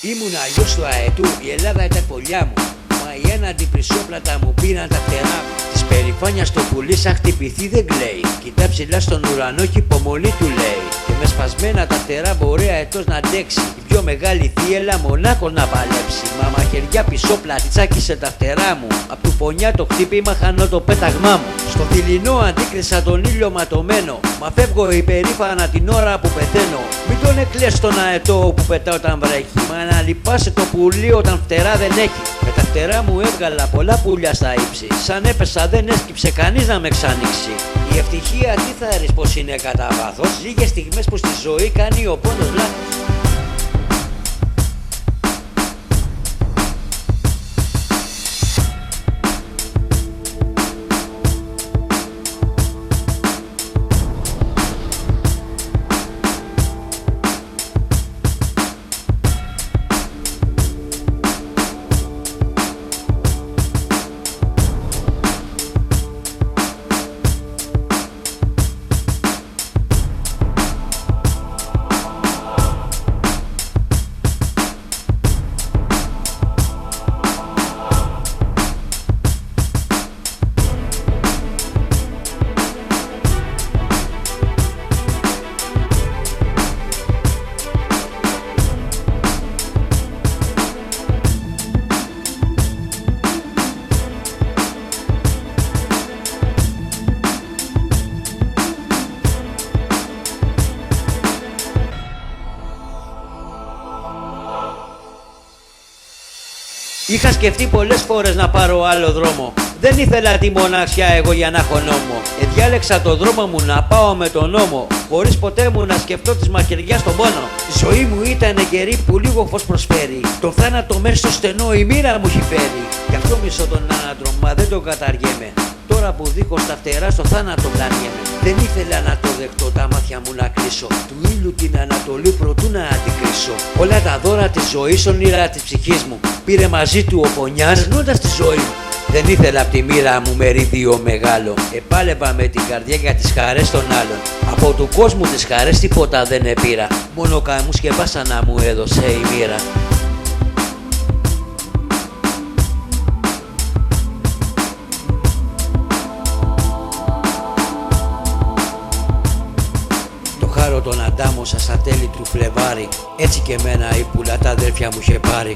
Ήμουνα γιος του αετού, η Ελλάδα ήταν φωλιά μου. Μα οι έναντι πρισόπλατα μου πήραν τα φτερά μου. Της περηφάνειας το πουλί σαν χτυπηθεί δεν κλαίει. Κοιτά ψηλά στον ουρανό κι υπομονή του λέει. Και με σπασμένα τα φτερά μπορεί αετός να αντέξει. Η πιο μεγάλη θύελα μονάχος να παλέψει. Μα μαχαιριά πισόπλατη τσάκισε τα φτερά μου. Απ' του φωνιά το χτύπημα χάνω το πέταγμά μου. Στο θηλυνό αντίκρισα τον ήλιο ματωμένο. Μα φεύγω υπερήφανα την ώρα που πεθαίνω. Μην τον εκλαις τον αετό που πετά όταν βρέχει. Μα να λυπάσαι το πουλί όταν φτερά δεν έχει. Με τα φτερά μου έβγαλα πολλά πουλιά στα ύψη. Σαν έπεσα δεν έσκυψε κανείς να με ξανοίξει. Η ευτυχία τι θα ρίξει πως είναι κατά βάθος. Λίγες στιγμές που στη ζωή κάνει ο πόνος λάθος. Είχα σκεφτεί πολλές φορές να πάρω άλλο δρόμο. Δεν ήθελα τη μοναξιά εγώ για να έχω νόμο. Διάλεξα το δρόμο μου να πάω με τον νόμο. Χωρίς ποτέ μου να σκεφτώ της μαχαιριάς τον πόνο. Η ζωή μου ήταν καιρή που λίγο φως προσφέρει. Το θάνατο μέσα στο στενό η μοίρα μου έχει φέρει. Γι' αυτό μισώ τον άνατρο, μα δεν τον καταργέμαι. Τώρα που δίχως τα φτερά στο θάνατο πλανιέμαι. Δεν ήθελα να το δεχτώ, τα μάτια μου να κλείσω. Του ήλιου την Ανατολή προτού να αντικρίσω. Όλα τα δώρα της ζωής, όνειρα της ψυχής μου. Πήρε μαζί του ο πονιάς, ζώντας τη ζωή μου. Δεν ήθελα απ' τη μοίρα μου μερίδιο μεγάλο. Επάλευα με την καρδιά για τις χαρές των άλλων. Από του κόσμου τις χαρές τίποτα δεν επήρα. Μόνο καμούς και βάσανα μου έδωσε η μοίρα. Χάρω τον αντάμωσα στα τέλη του Φλεβάρι. Έτσι και εμένα η πουλά τα αδέρφια μου είχε πάρει.